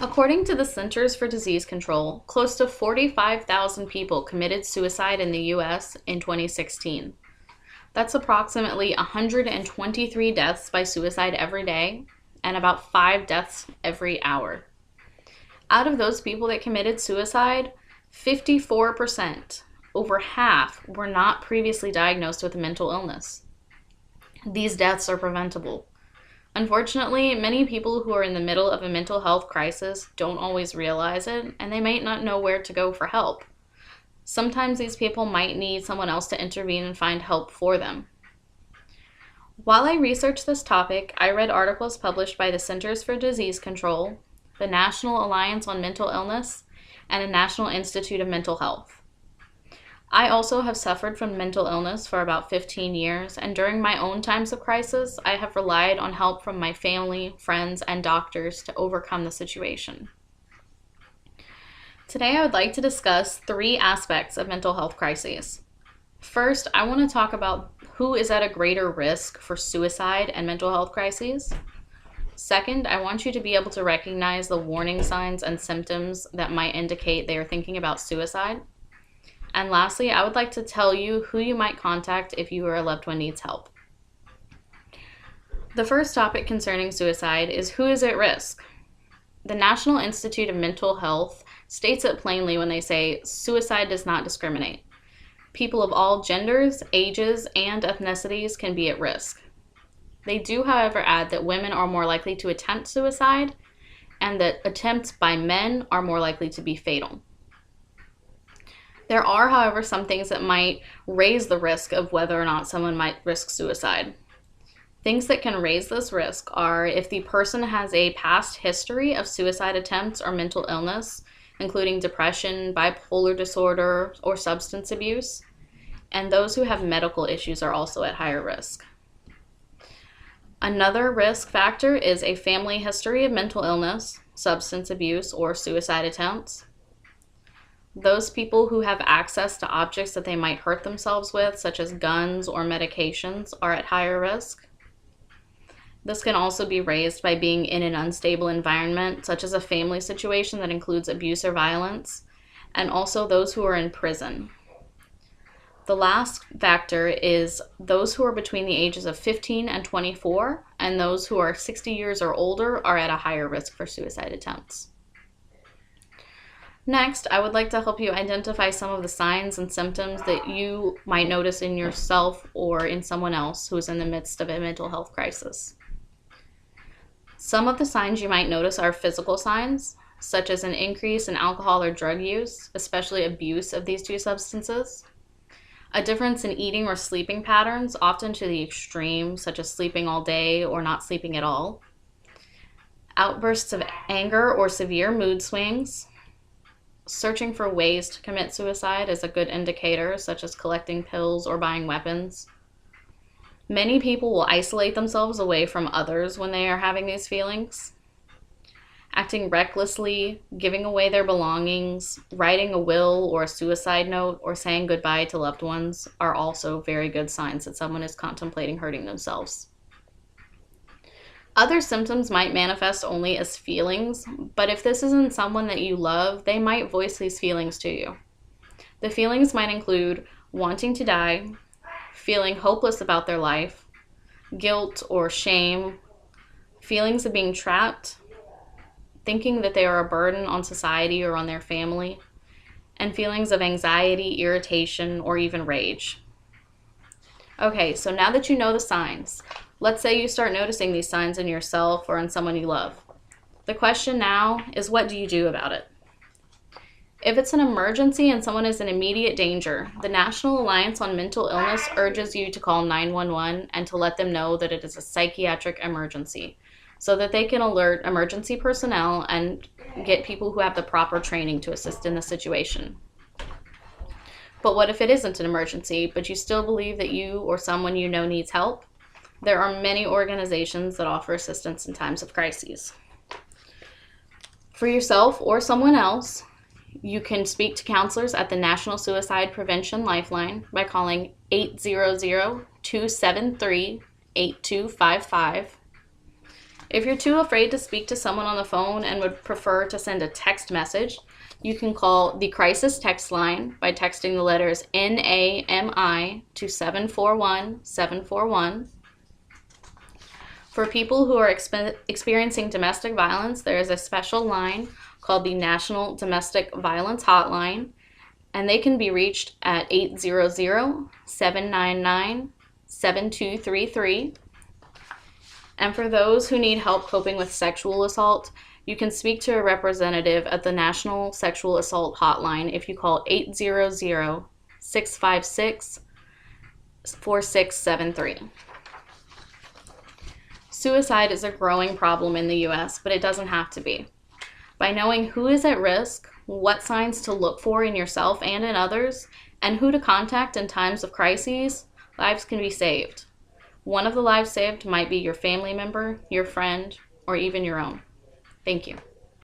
According to the Centers for Disease Control, close to 45,000 people committed suicide in the US in 2016. That's approximately 123 deaths by suicide every day and about 5 deaths every hour. Out of those people that committed suicide, 54%, over half, were not previously diagnosed with a mental illness. These deaths are preventable. Unfortunately, many people who are in the middle of a mental health crisis don't always realize it, and they might not know where to go for help. Sometimes these people might need someone else to intervene and find help for them. While I researched this topic, I read articles published by the Centers for Disease Control, the National Alliance on Mental Illness, and the National Institute of Mental Health. I also have suffered from mental illness for about 15 years, and during my own times of crisis, I have relied on help from my family, friends, and doctors to overcome the situation. Today, I would like to discuss 3 aspects of mental health crises. First, I want to talk about who is at a greater risk for suicide and mental health crises. Second, I want you to be able to recognize the warning signs and symptoms that might indicate they are thinking about suicide. And lastly, I would like to tell you who you might contact if you or a loved one needs help. The first topic concerning suicide is who is at risk. The National Institute of Mental Health states it plainly when they say suicide does not discriminate. People of all genders, ages, and ethnicities can be at risk. They do, however, add that women are more likely to attempt suicide and that attempts by men are more likely to be fatal. There are, however, some things that might raise the risk of whether or not someone might risk suicide. Things that can raise this risk are if the person has a past history of suicide attempts or mental illness, including depression, bipolar disorder, or substance abuse, and those who have medical issues are also at higher risk. Another risk factor is a family history of mental illness, substance abuse, or suicide attempts. Those people who have access to objects that they might hurt themselves with, such as guns or medications, are at higher risk. This can also be raised by being in an unstable environment, such as a family situation that includes abuse or violence, and also those who are in prison. The last factor is those who are between the ages of 15 and 24, and those who are 60 years or older are at a higher risk for suicide attempts. Next, I would like to help you identify some of the signs and symptoms that you might notice in yourself or in someone else who is in the midst of a mental health crisis. Some of the signs you might notice are physical signs, such as an increase in alcohol or drug use, especially abuse of these 2 substances. A difference in eating or sleeping patterns, often to the extreme, such as sleeping all day or not sleeping at all. Outbursts of anger or severe mood swings. Searching for ways to commit suicide is a good indicator, such as collecting pills or buying weapons. Many people will isolate themselves away from others when they are having these feelings. Acting recklessly, giving away their belongings, writing a will or a suicide note, or saying goodbye to loved ones are also very good signs that someone is contemplating hurting themselves. Other symptoms might manifest only as feelings, but if this isn't someone that you love, they might voice these feelings to you. The feelings might include wanting to die, feeling hopeless about their life, guilt or shame, feelings of being trapped, thinking that they are a burden on society or on their family, and feelings of anxiety, irritation, or even rage. Okay, so now that you know the signs, let's say you start noticing these signs in yourself or in someone you love. The question now is, what do you do about it? If it's an emergency and someone is in immediate danger, the National Alliance on Mental Illness urges you to call 911 and to let them know that it is a psychiatric emergency, so that they can alert emergency personnel and get people who have the proper training to assist in the situation. But what if it isn't an emergency, but you still believe that you or someone you know needs help? There are many organizations that offer assistance in times of crises. For yourself or someone else, you can speak to counselors at the National Suicide Prevention Lifeline by calling 800-273-8255. If you're too afraid to speak to someone on the phone and would prefer to send a text message, you can call the crisis text line by texting the letters NAMI to 741-741. For people who are experiencing domestic violence, there is a special line called the National Domestic Violence Hotline, and they can be reached at 800-799-7233. And for those who need help coping with sexual assault, you can speak to a representative at the National Sexual Assault Hotline if you call 800-656-4673. Suicide is a growing problem in the U.S., but it doesn't have to be. By knowing who is at risk, what signs to look for in yourself and in others, and who to contact in times of crises, lives can be saved. One of the lives saved might be your family member, your friend, or even your own. Thank you.